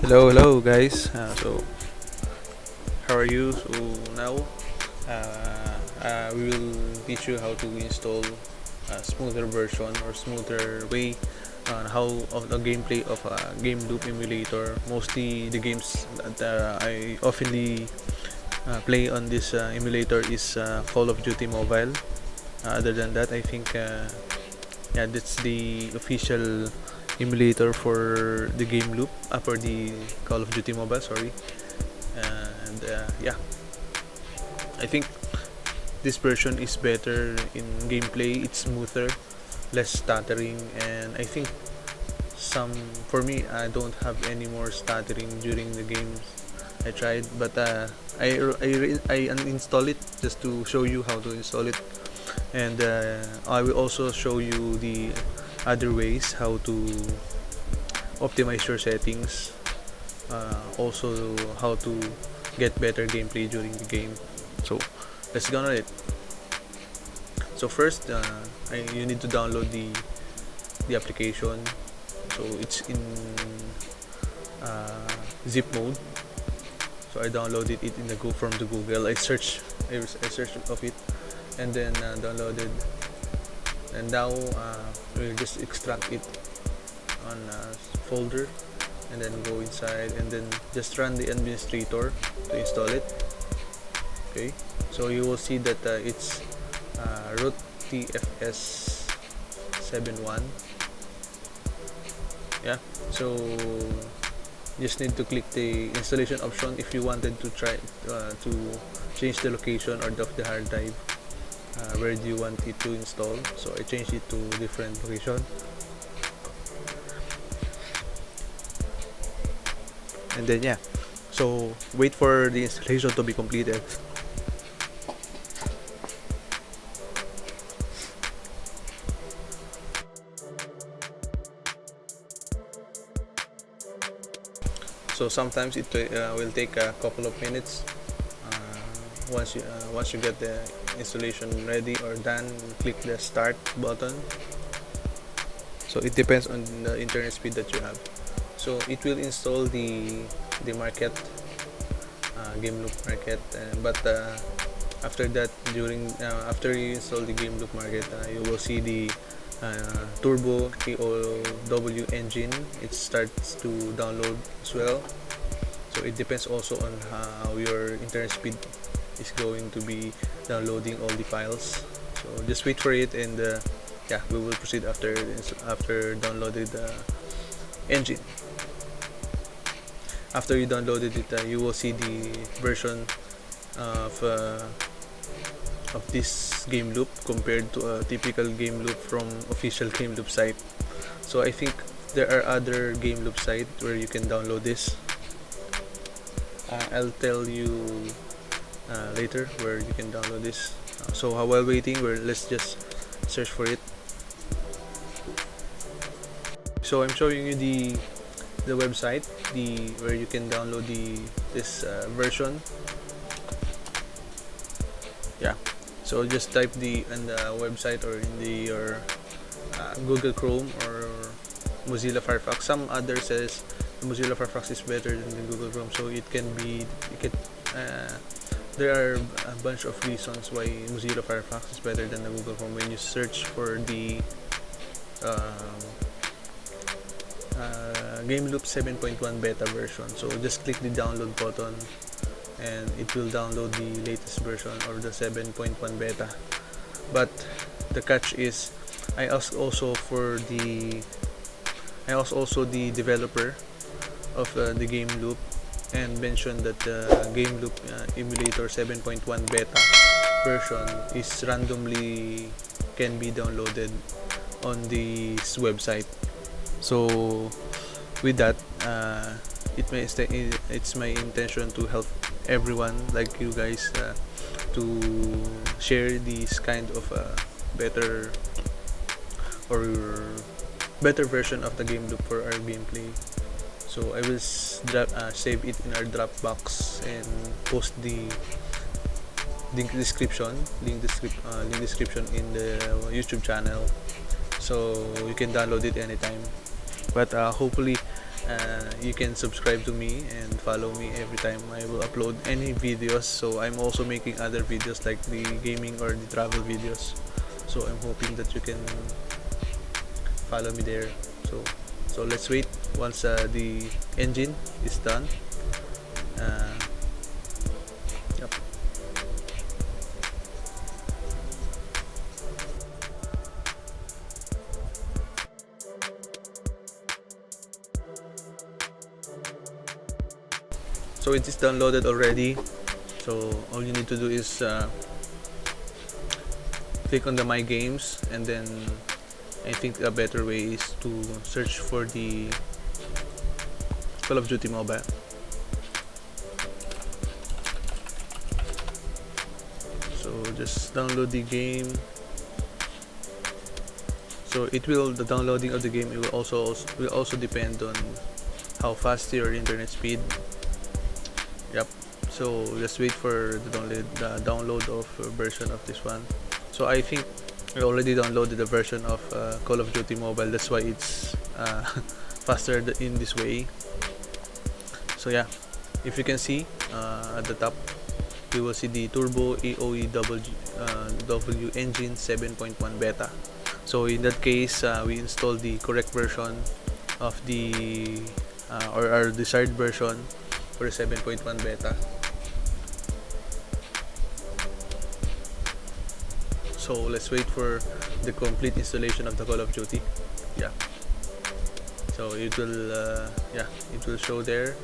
Hello guys. How are you? So now we will teach you how to install a smoother version or smoother way on how of the gameplay of a Gameloop emulator. Mostly the games that I oftenly play on this emulator is Call of Duty Mobile. Other than that, I think yeah, that's the official emulator for the Gameloop, for the Call of Duty Mobile. Sorry, and yeah, I think this version is better in gameplay. It's smoother, less stuttering, and I think some for me I don't have any more stuttering during the games I tried, but I uninstall it just to show you how to install it, and I will also show you the other ways how to optimize your settings, also how to get better gameplay during the game. So let's get on it. So first, you need to download the application. So it's in zip mode. So I downloaded it in the from the Google. I searched of it, and then downloaded. And now we'll just extract it on a folder, and then go inside, and then just run the administrator to install it. Okay, so you will see that it's root tfs 71. Yeah, so just need to click the installation option if you wanted to try to change the location or of the hard drive. Where do you want it to install? So I changed it to different location, and then yeah, so wait for the installation to be completed. So sometimes it will take a couple of minutes. Once you get the installation ready or done, click the start button. So it depends on the internet speed that you have. So it will install the market, Gameloop market, but after that, after you install the Gameloop market, you will see the turbo COD engine. It starts to download as well. So it depends also on how your internet speed is going to be downloading all the files. So just wait for it, and yeah, we will proceed after downloaded the engine. After you downloaded it, you will see the version of this Gameloop compared to a typical Gameloop from official Gameloop site. So I think there are other Gameloop sites where you can download this. I'll tell you later where you can download this. So while waiting, let's just search for it. So I'm showing you the website, where you can download this version. Yeah, so just type in the website or in your Google Chrome or Mozilla Firefox. Some others says Mozilla Firefox is better than the Google Chrome, so there are a bunch of reasons why Mozilla Firefox is better than the Google Chrome when you search for the Gameloop 7.1 beta version. So just click the download button, and it will download the latest version or the 7.1 beta. But the catch is, I asked also the developer of the Gameloop, and mentioned that the Gameloop emulator 7.1 beta version is randomly can be downloaded on this website. So with that, it's my intention to help everyone like you guys to share this kind of better version of the Gameloop for our gameplay. So I will save it in our Dropbox and post the link description in the YouTube channel, so you can download it anytime. But hopefully You can subscribe to me and follow me every time I will upload any videos. So I'm also making other videos like the gaming or the travel videos. So I'm hoping that you can follow me there. So let's wait once the engine is done. Uh, yep. So it is downloaded already. So all you need to do is click on the My Games, and then I think a better way is to search for the Call of Duty Mobile. So just download the game. So the downloading of the game, it will also depend on how fast your internet speed. Yep. So just wait for the download of a version of this one. So I think I already downloaded the version of Call of Duty Mobile. That's why it's faster in this way. So yeah, if you can see at the top, you will see the Turbo AOEW engine 7.1 beta. So in that case, we installed the correct version of the or our desired version for 7.1 beta. So let's wait for the complete installation of the Call of Duty. Yeah. So it will show there.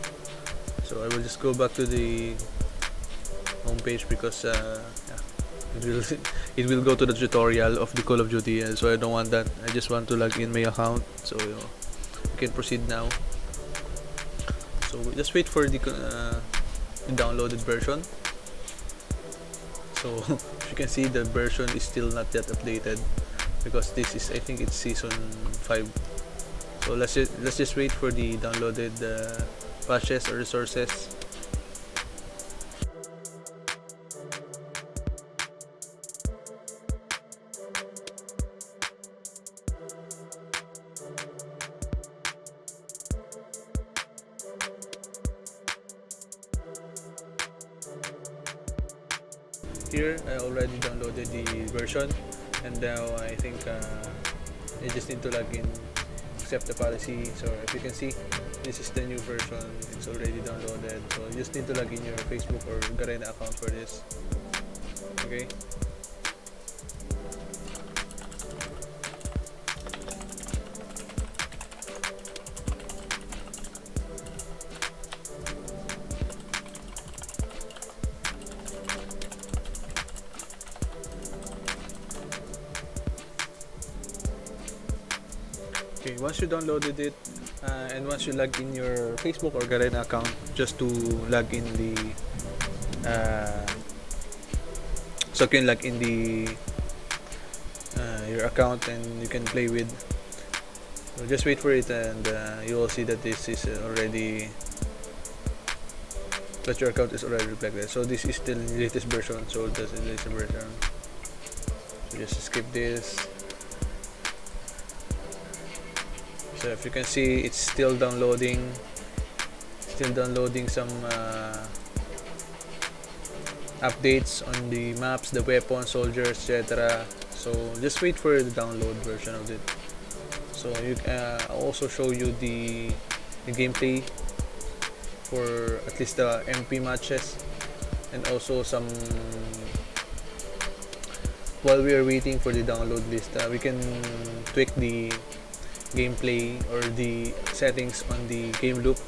So I will just go back to the home page because it will go to the tutorial of the Call of Duty, and so I don't want that. I just want to log in my account. So you can proceed now. So just wait for the downloaded version. So if you can see, the version is still not yet updated because this is, I think it's season 5. So let's just wait for the downloaded patches or resources. Here I already downloaded the version, and now I think I just need to log in, accept the policy. So if you can see, this is the new version. It's already downloaded. So you just need to log in your Facebook or Garena account for this. Okay. Okay, once you downloaded it, and once you log in your Facebook or Garena account, just to log in the so you can log in the your account and you can play with. So just wait for it, and you will see that this is already that your account is already reflected. So this is the latest version. So that's the latest version. So just skip this. So if you can see, it's still downloading some updates on the maps, the weapons, soldiers, etc. So just wait for the download version of it. So I'll also show you the gameplay for at least the MP matches, and also some, while we are waiting for the download list, we can tweak the gameplay or the settings on the Gameloop,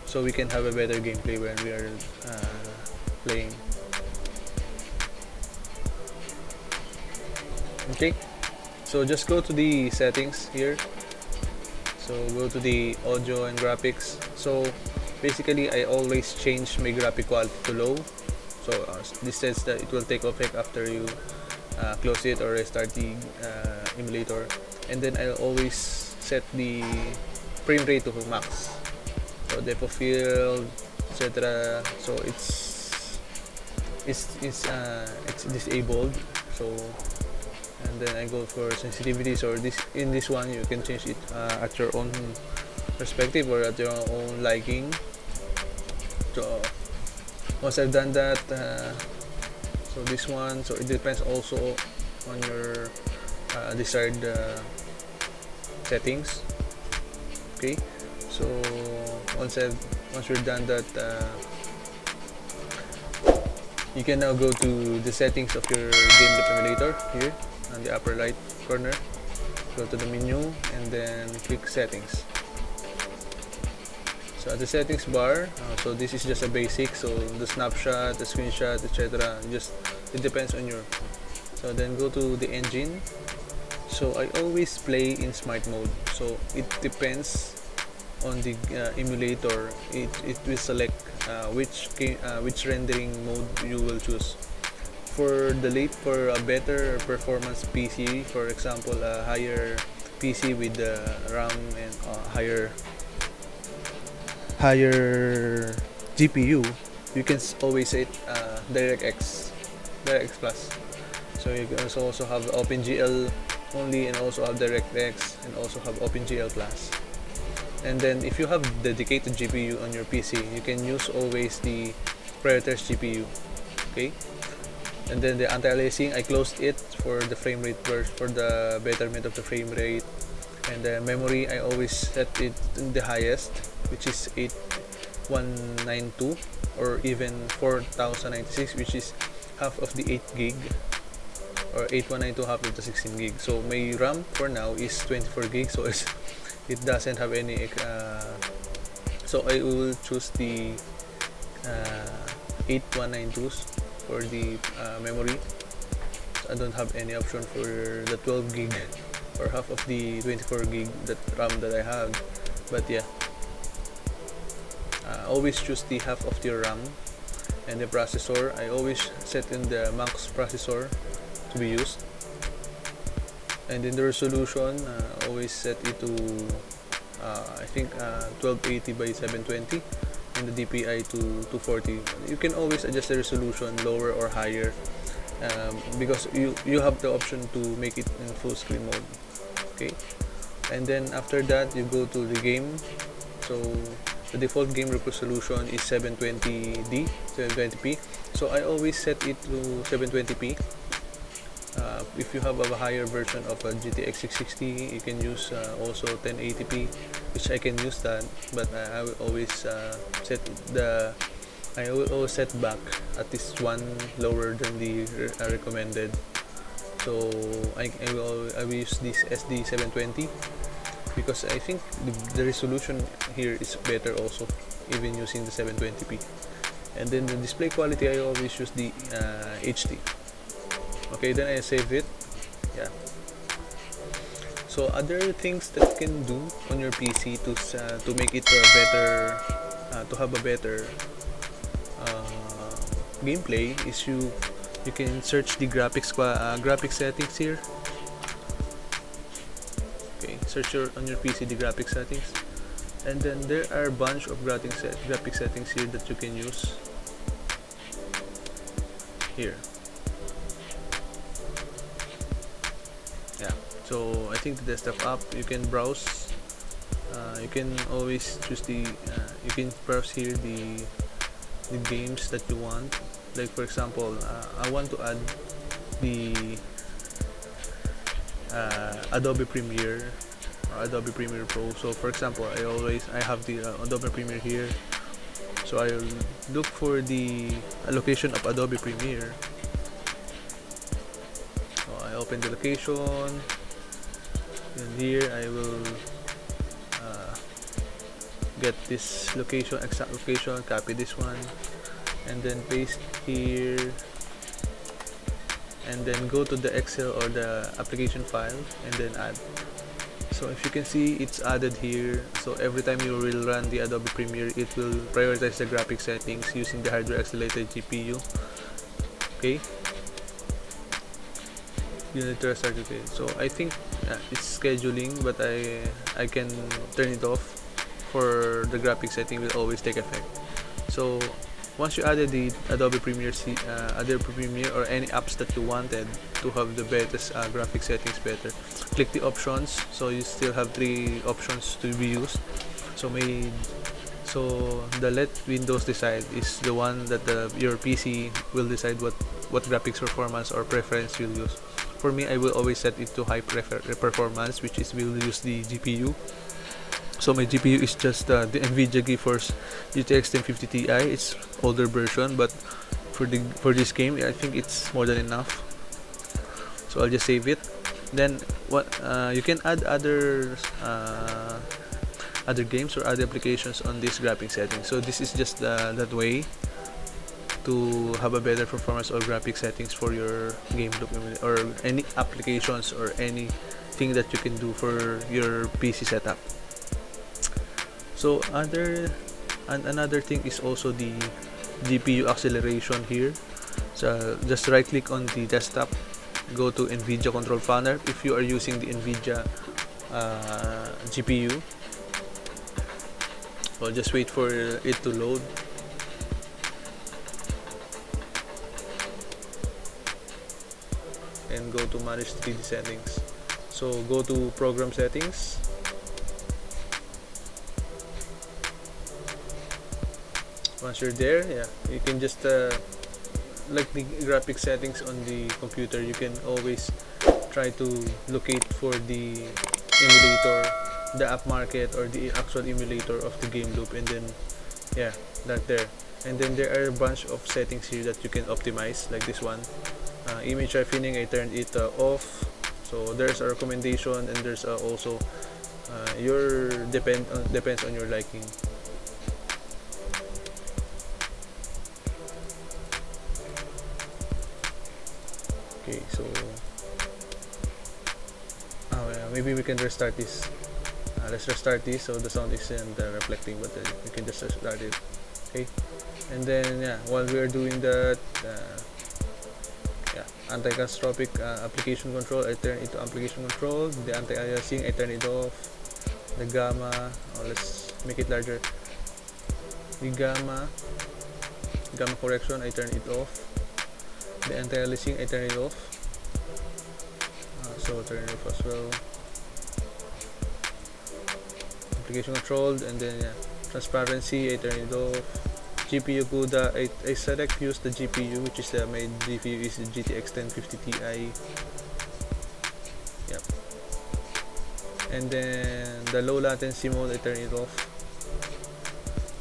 so we can have a better gameplay when we are playing. Okay, so just go to the settings here. So go to the audio and graphics. So basically I always change my graphic quality to low. So this says that it will take effect after you close it or restart the emulator. And then I'll always set the frame rate to max, so depth of field, etc. So it's disabled. So, and then I go for sensitivity. So in this one you can change it at your own perspective or at your own liking. So once I've done that, so this one, so it depends also on your desired settings. Okay, so once we're done that, you can now go to the settings of your Gameloop emulator here on the upper right corner. Go to the menu and then click settings. So at the settings bar, so this is just a basic, so the snapshot, the screenshot, etc. Just it depends on your. So then go to the engine. So I always play in smart mode. So it depends on the emulator. It will select which rendering mode you will choose. For a better performance PC, for example, a higher PC with RAM and higher GPU, you can always set DirectX Plus. So you can also have OpenGL only, and also have DirectX, and also have OpenGL Plus. And then if you have dedicated GPU on your PC, you can use always the prioritized GPU. Okay. And then the anti-aliasing, I closed it for the frame rate for the betterment of the frame rate. And the memory, I always set it in the highest, which is 8192 or even 4096, which is half of the 8 gig, or 8192 half of the 16 gig. So my RAM for now is 24 gig, so it doesn't have any so I will choose the 8192s for the memory. So I don't have any option for the 12 gig or half of the 24 gig that RAM that I have. But yeah, always choose the half of your RAM. And the processor, I always set in the max processor to be used. And in the resolution, always set it to I think 1280 by 720, and the DPI to 240. You can always adjust the resolution lower or higher, because you have the option to make it in full screen mode. Okay, and then after that you go to the game. So the default game resolution is 720p. So I always set it to 720p. If you have a higher version of a GTX 660, you can use also 1080p, which I can use that, but I will always set back at least one lower than the recommended. So I will use this SD720 because I think the resolution here is better also, even using the 720p. And then the display quality, I always use the HD. Okay, then I save it. Yeah. So other things that you can do on your PC to make it better, to have a better gameplay is you can search the graphics settings here. Okay, search on your PC the graphics settings, and then there are a bunch of graphic settings here that you can use here. Yeah, so I think the desktop app, you can browse. You can always choose you can browse here the games that you want. Like for example, I want to add the Adobe Premiere or Adobe Premiere Pro. So for example, I have the Adobe Premiere here. So I'll look for the location of Adobe Premiere. So I open the location, and here I will get this location, exact location, copy this one, and then paste here, and then go to the Excel or the application file and then add. So if you can see, it's added here. So every time you will run the Adobe Premiere, it will prioritize the graphic settings using the hardware accelerated GPU. Okay, Uniter certificate. So I think it's scheduling, but I can turn it off for the graphic setting will always take effect. So once you added the Adobe Premiere or any apps that you wanted to have the best graphic settings better, click the options. So you still have 3 options to be used. So the let Windows decide is the one that your PC will decide what graphics performance or preference you'll use. For me, I will always set it to high performance, which is we'll use the GPU. So my GPU is just the NVIDIA GeForce GTX 1050 Ti. It's older version, but for this game, I think it's more than enough. So I'll just save it. Then you can add other games or other applications on this graphic setting. So this is just that way to have a better performance or graphic settings for your Gameloop or any applications or anything that you can do for your PC setup. So another thing is also the GPU acceleration here. So just right click on the desktop, go to NVIDIA control panel if you are using the NVIDIA GPU. So just wait for it to load. And go to manage 3D settings. So go to program settings. Once you're there, yeah, you can just like the graphic settings on the computer, you can always try to locate for the emulator, the app market or the actual emulator of the Gameloop, and then yeah, that there. And then there are a bunch of settings here that you can optimize, like this one. Image sharpening, I turned it off. So there's a recommendation, and there's also depends on your liking. Okay, so yeah, maybe we can restart this. Let's restart this so the sound isn't reflecting, but we can just restart it. Okay, and then yeah, while we are doing that, yeah, anti-catastrophic application control, I turn it to application control. The anti-aliasing, I turn it off. The gamma, let's make it larger. The gamma correction, I turn it off. The anti-aliasing, I turn it off. So turn it off as well. Application controlled, and then yeah, transparency, I turn it off. GPU CUDA, I select use the GPU, which is my GPU is the GTX 1050 Ti. Yep. And then the low latency mode, I turn it off.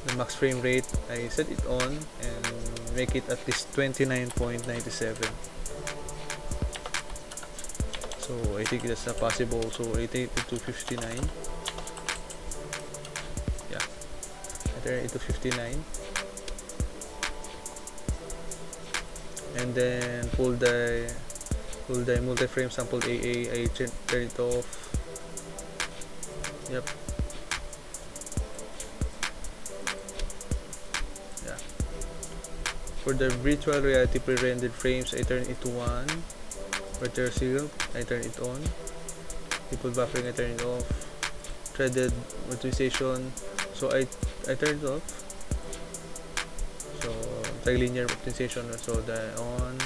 The max frame rate, I set it on and make it at least 29.97. So I think that's not possible, so I take it to 59. Yeah, I turn it to 59. And then pull the multi-frame sample AA, I turn it off. Yep. Yeah. For the virtual reality pre-rendered frames, I turn it to 1. Virtual serial, I turn it on. People buffering, I turn it off. Threaded optimization, so I turn it off. So triglinear optimization, so the on.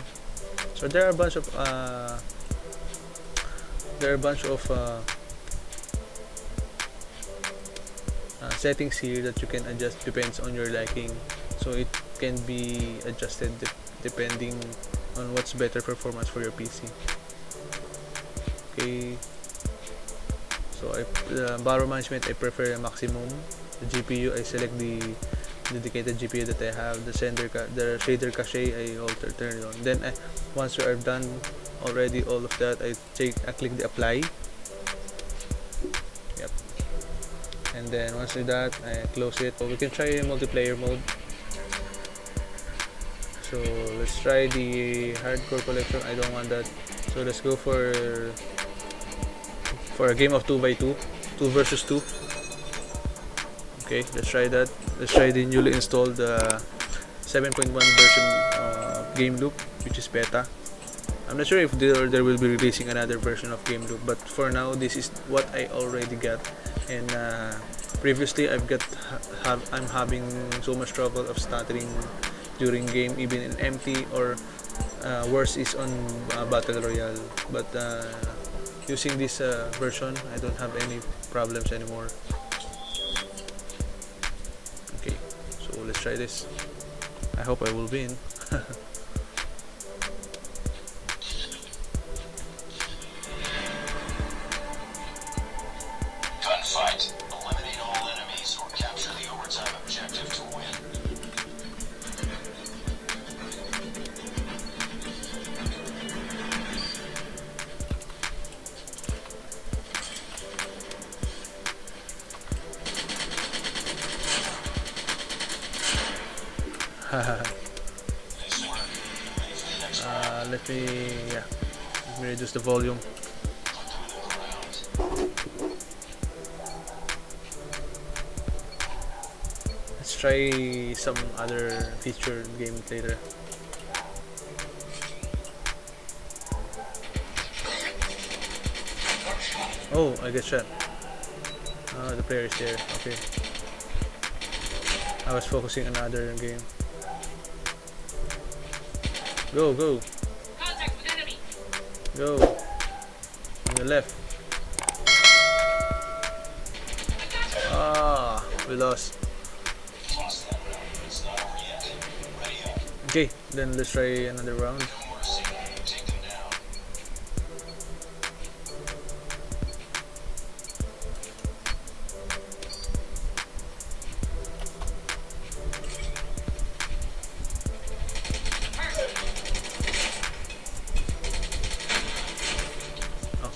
So there are a bunch of settings here that you can adjust, depends on your liking. So it can be adjusted depending on what's better performance for your PC. Okay, so power management, I prefer a maximum. The GPU, I select the dedicated GPU that I have. The shader cache, I turn it on. Then once you are done already all of that, I click the apply. Yep. And then once you do that, I close it. So we can try multiplayer mode. So let's try the hardcore collection. I don't want that. So let's go for a game of 2x2, 2 versus 2. Okay, let's try that. Let's try the newly installed 7.1 version Gameloop, which is beta. I'm not sure if there will be releasing another version of Gameloop, but for now this is what I already got. And previously I'm having so much trouble of stuttering during game, even in empty, or worse is on Battle Royale. But using this version, I don't have any problems anymore. let's try this. I hope I will win. Gunfight. Eliminate all enemies or capture the overtime objective to win. Let me reduce the volume. Let's try some other featured game later. Oh, I get shot. Oh, the player is there. Okay. I was focusing on another game. Go, go. Contact with enemy. Go. On the left. Ah, we lost. Okay, then let's try another round.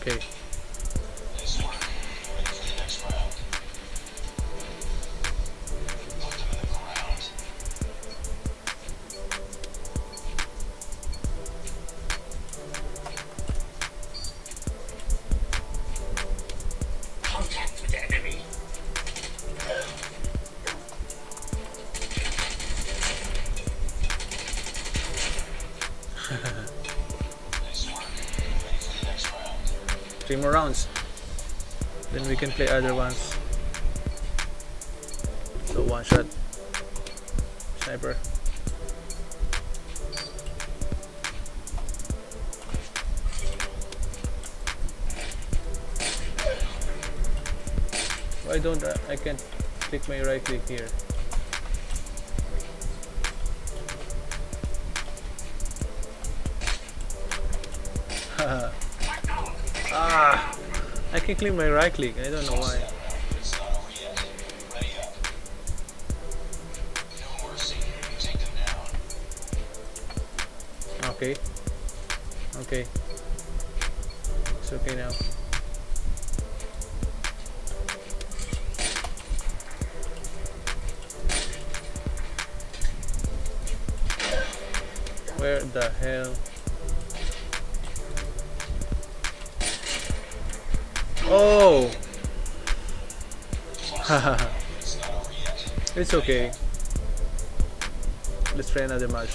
Okay. Contact with enemy. Three more rounds. Then we can play other ones. So one shot. Sniper. Why don't I can't click my right click here? Ah, I can click my right click. I don't know why. Okay. Okay. It's okay now. Where the hell? Oh! Haha. It's okay. Let's try another match.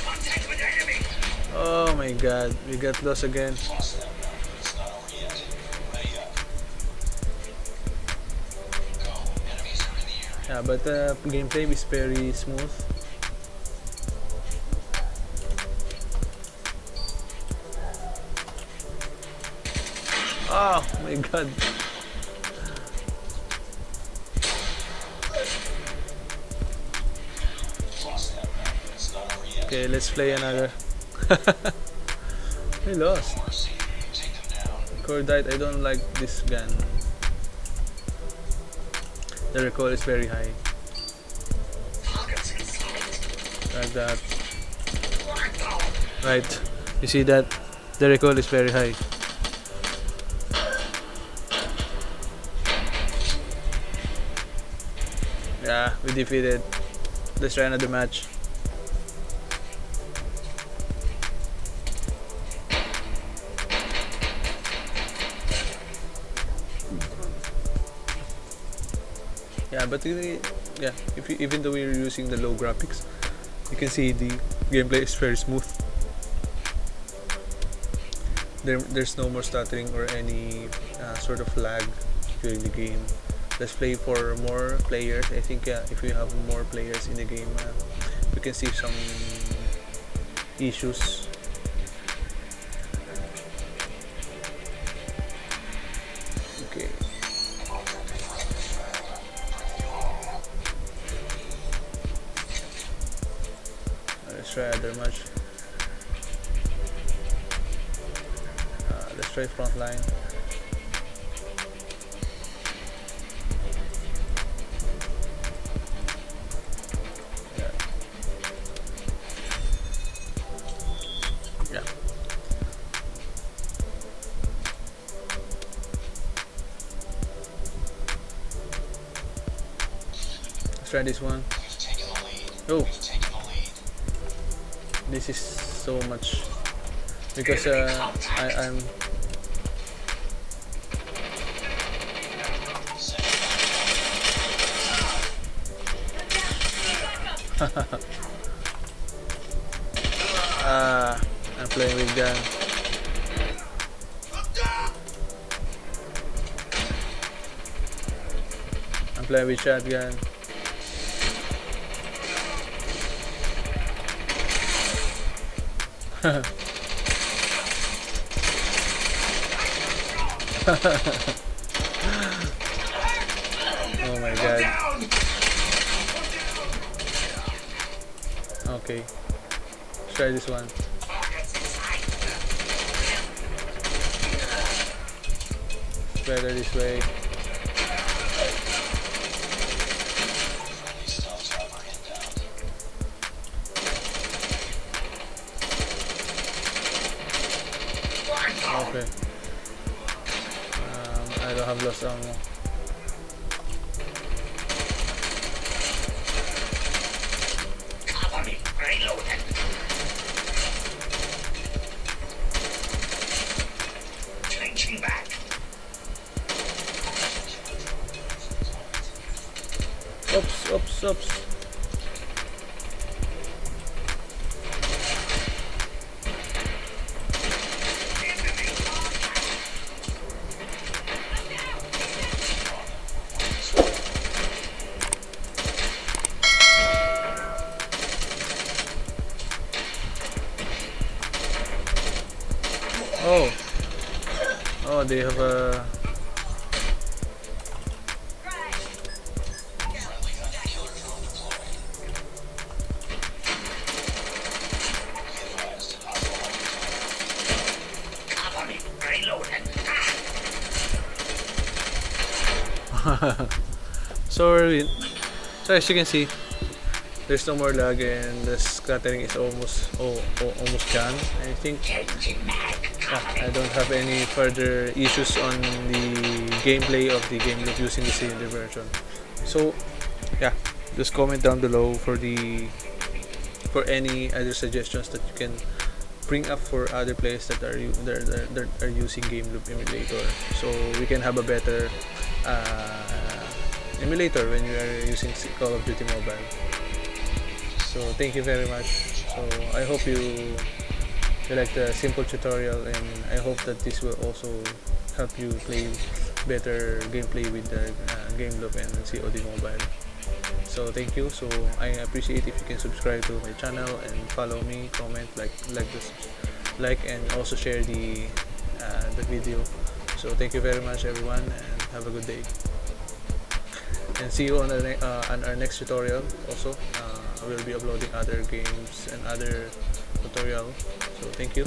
Contact with enemy. Oh my god, we got lost again. Yeah, but the gameplay is very smooth. Oh my god. Okay, let's play another. We lost. Cordite, I don't like this gun. The recoil is very high. Like that. Right. You see that? The recoil is very high. Yeah, we defeated. Let's try another match. Yeah, but yeah, even though we're using the low graphics, you can see the gameplay is very smooth. There's no more stuttering or any sort of lag during the game. let's play for more players. I think if we have more players in the game, we can see some issues. Okay. Let's try other match. Let's try frontline. Yeah. Yeah. Let's try this one. We've taken the lead. Oh, We've taken the lead. this is so much because I'm I'm playing with gun. I'm playing with shotgun. Oh my god. Okay. Let's try this one. Better this way. Friendly stealth chopper inbound. Okay. I don't have lost ammo. Cover me. Reloading. Changing back. Oops, oops, oops. Oh. Oh, they have a. Friendly hunter killer drone deployed. Be advised, hostile hunter killer. Cover me. Reloading. So we're in. So as you can see, there's no more lag and the scattering is almost almost gone. I think Changing back. I don't have any further issues on the gameplay of the Gameloop using the cylinder version. So yeah, just comment down below for any other suggestions that you can bring up for other players that are that are using Gameloop emulator, so we can have a better emulator when you are using Call of Duty Mobile. So thank you very much. So I hope you like the simple tutorial, and I hope that this will also help you play better gameplay with the Gameloop and COD Mobile. So thank you. So I appreciate if you can subscribe to my channel and follow me, comment, like and also share the video. So thank you very much everyone, and have a good day. And see you on our next tutorial. Also, I will be uploading other games and other tutorial. So thank you.